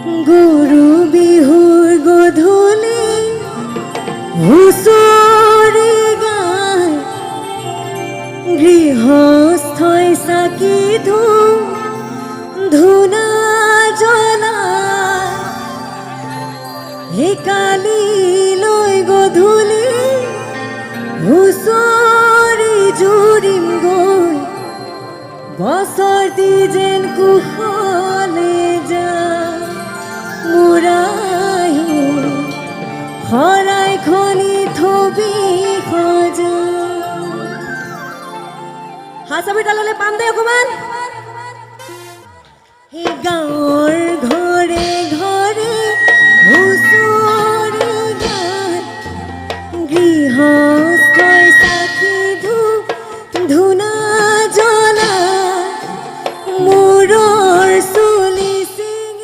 গৰু বিহুৰ গধূলি হুঁচৰি গায় গৃহস্থই চাকি ধূনা জ্বলায় কালিলৈ গধূলি হুঁচৰি জুৰিম গৈ বছৰটি যেন কুশলে যায় মুৰাহি শৰাই খনি থবি সজা হাঁচাবি তাললৈ পাম দে অকণমান।